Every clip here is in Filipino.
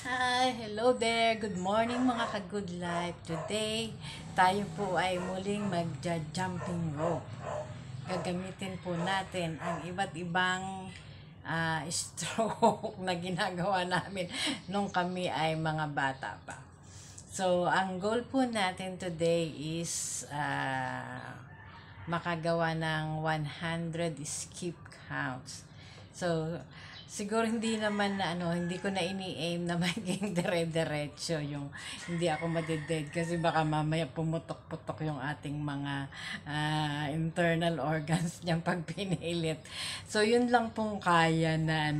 Hi, hello there. Good morning mga ka-good life. Today, tayo po ay muling magja-jumping rope. Gagamitin po natin ang iba't ibang stroke na ginagawa namin nung kami ay mga bata pa. So, ang goal po natin today is makagawa ng 100 skip counts. So, siguro hindi naman na hindi ko na ini-aim na maging dire-diretso yung hindi ako madeded kasi baka mamaya pumutok-putok yung ating mga internal organs niyang pag pinilit. So, yun lang pong kaya na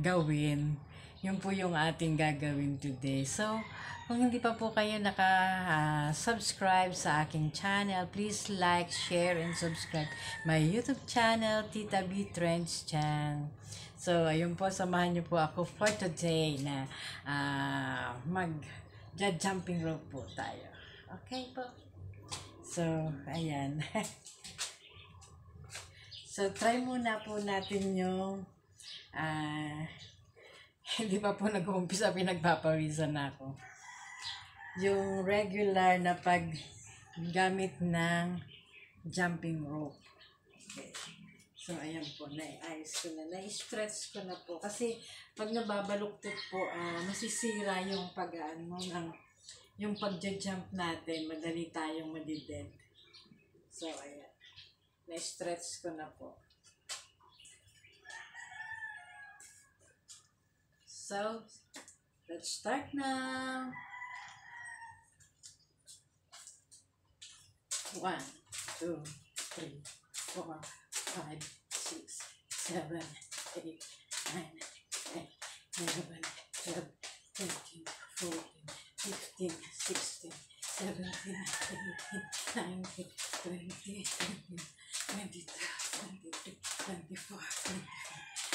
gawin. Yun po yung ating gagawin today. So, kung hindi pa po kayo naka-subscribe sa aking channel, please like, share, and subscribe my YouTube channel, Tita B Trends Chan. So, ayun po, samahan niyo po ako for today na mag-jumping rope po tayo. Okay po? So, ayan. So, try muna po natin yung hindi pa po nag-uumpisa, pinagpapawisan ako. Yung regular na paggamit ng jumping rope. Okay. So, ayan po, nai-ayos ko na, nai-stretch ko na po. Kasi, pag nababaluktot po, masisira yung yung pagja-jump natin, madali tayong madided. So, ayan. Na-stretch ko na po. So, let's start now. 1, 2, 3, 4, 5, 6, 7, 8, 9, 10, 11, 12, 13, 14, 15, 16, 17, 18, 19, 20, 21, 22, 23, 24, 25,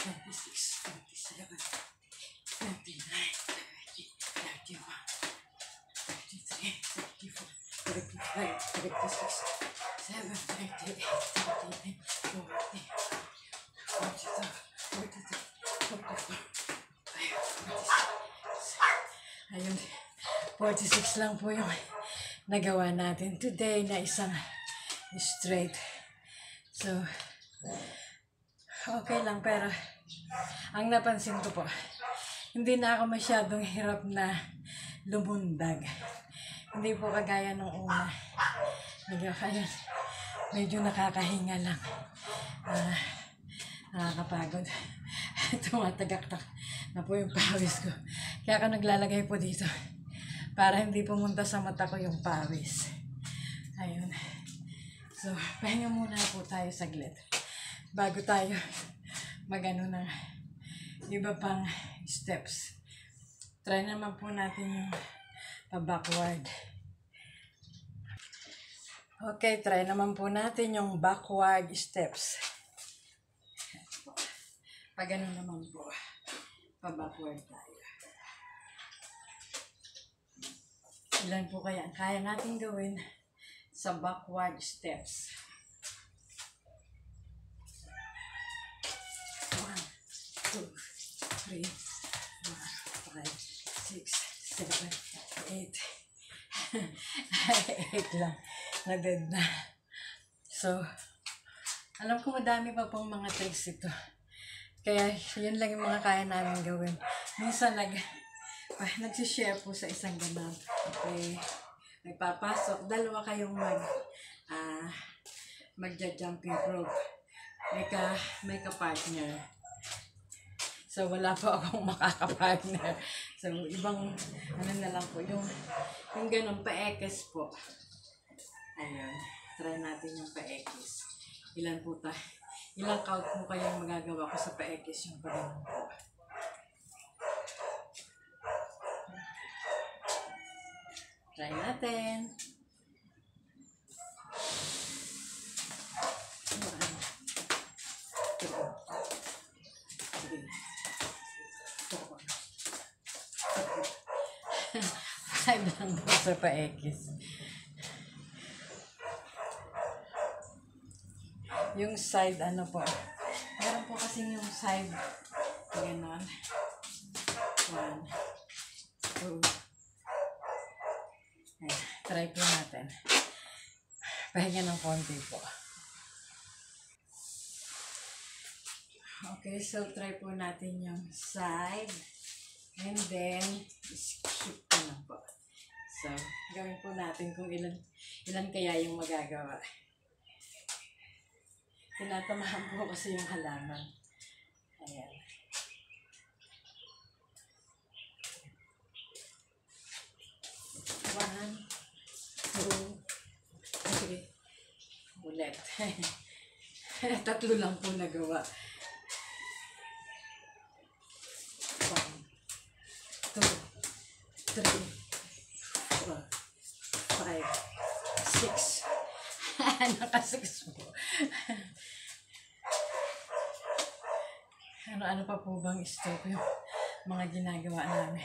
26, 27, 29, 30, 31, 33, 34, 35, 36, 7, 38, 39, 40, 42, 43, 44, 46. Ayun, 46 lang po yung nagawa natin today na isang straight. So, okay lang, pero ang napansin ko po, hindi na ako masyadong hirap na lumundag. Hindi po kagaya nung una. Medyo nakakahinga lang. Nakakapagod. Tumatagaktak na po yung pawis ko. Kaya ako naglalagay po dito para hindi pumunta sa mata ko yung pawis. Ayun. So, pahinga muna po tayo saglit bago tayo magano ng iba pang steps. Try naman po natin yung pa-backward. Okay, try naman po natin yung backward steps. Pag ganun naman po, pa-backward tayo. Ilan po kaya ang kaya natin gawin sa backward steps? 1, 2, 3, 4, 5, 6, 7, 8. 8 lang. Na-dead na. So, alam ko madami pa pong mga tricks ito. Kaya, yun lang yung mga kaya namin gawin. Minsan, nagsishare po sa isang ganun. Okay. Nagpapasok. Dalawa kayong magja-jumping rope. May ka-partner. So, wala po akong makaka-partner. So, ibang, na lang po, yung ganun, pa-ekes po. Ayun, try natin yung pa-ekes. Ilang count mo kayang magagawa ko sa pa-ekes yung pa-ganun po. Try natin. 5 lang po sa pa-ekis. Yung side, ano po. Meron po kasi yung side, gano'n. 1, 2. Ayan, try po natin. Pahinga ng konti po. Okay, so try po natin yung side. And then, shift ko na po. So, gawin po natin kung ilan kaya yung magagawa. Tinatamahan po kasi yung halaman. Ayan. One, two, three. Ulit. Tatlo lang po nagawa. 1, 2, 3, 4, 5, 6. Naka-6 po. Ano pa po bang stop yung mga ginagawa namin?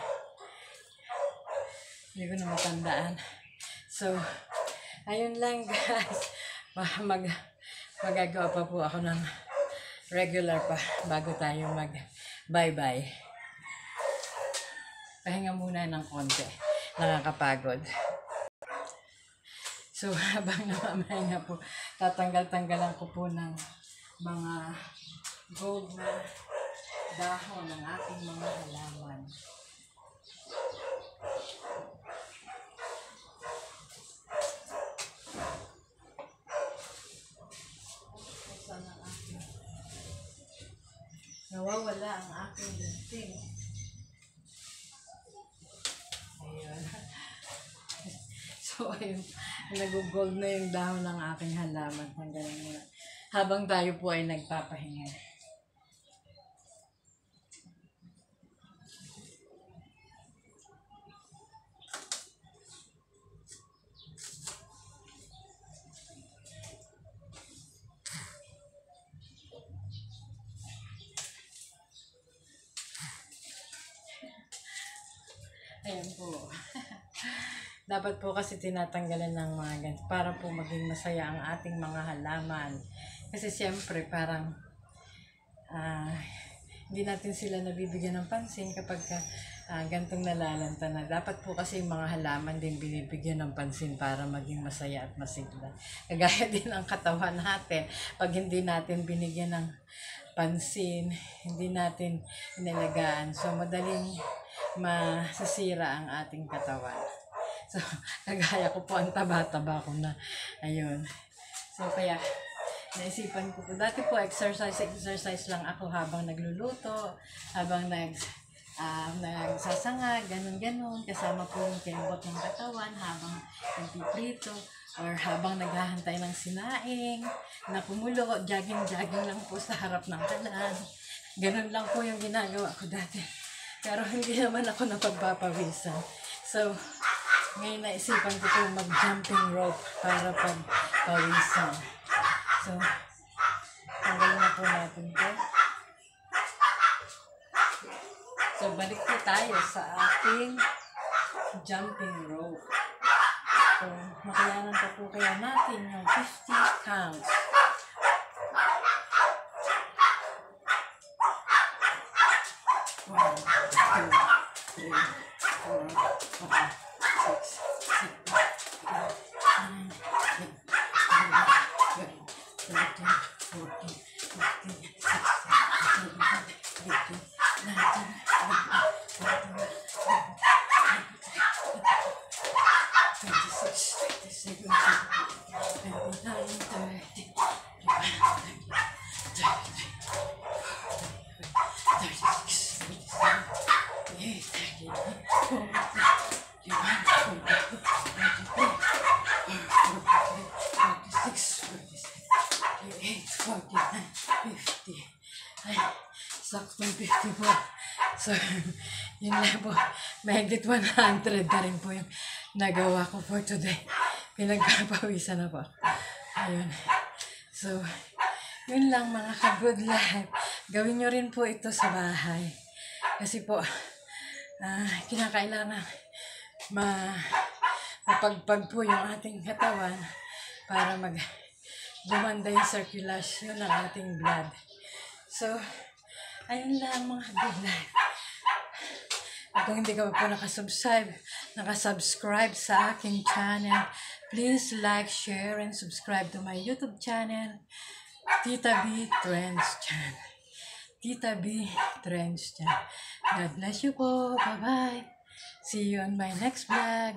Hindi ko na matandaan. So, ayun lang guys. Magagawa pa po ako ng regular pa bago tayo mag-bye-bye. Pahinga muna ng konti. Nakakapagod. So, habang namamahinga po, tatanggal-tanggalan ko po ng mga gold na dahon ng ating mga halaman. Nawawala ang aking linting. Ayun. So, ayun. Nag-gold na yung dahon ng aking halaman. Hanggang muna. Habang tayo po ay nagpapahinga. Ayan po. Dapat po kasi tinatanggalan ng mga ganito para po maging masaya ang ating mga halaman. Kasi siyempre parang hindi natin sila nabibigyan ng pansin kapag gantong nalalanta na. Dapat po kasi yung mga halaman din binibigyan ng pansin para maging masaya at masigla. Kagaya din ang katawan natin. Pag hindi natin binigyan ng pansin, hindi natin inalagaan. So madaling masisira ang ating katawan. So, kagaya ko po, ang taba-taba ko na. Ayun. So, kaya, naisipan ko po. Dati po, exercise lang ako habang nagluluto, habang nagsasanga, ganun-ganun. Kasama po yung kembot ng katawan, habang nagpiprito, or habang naghahantay ng sinaing, na kumulo, jogging-jogging lang po sa harap ng kalan. Ganun lang po yung ginagawa ko dati. Pero hindi naman ako napagpapawisan. So, ngayon naisipan ko po mag-jumping rope para pagpawisan. So, tanggalin na po natin po. So, balik po tayo sa ating jumping rope. So, makayanan pa po kaya natin yung 50 counts. 1, 2, 3, 4, 5, 6, 7, 8, 9, 10, 11, 12, 13, 14, 15, 16, 17, 18, 19, 20, 21, 22, 23, 24, 25, 26, 27, 28, 29, 30, 31, 32, 33, 34, 35, 36, 37, 38, 39, 40, 41, 42, 43, 44, 45, 46, 47, 48, 49, 50. Ay, saktong 54. So, yun lang po. Mahigit 100 na rin po yung nagawa ko for today. Pinagpapawisan na po. Ayun. So, yun lang mga ka-good life. Gawin nyo rin po ito sa bahay. Kasi po, kinakailangan mapagpag po yung ating katawan para gumanda yung circulation ng ating blood. So, ayun lang mga good life. At kung hindi ka pa po nakasubscribe sa aking channel, please like, share, and subscribe to my YouTube channel, Tita B Trends Channel. Tita B Trends Channel. God bless you po. Bye-bye. See you on my next vlog.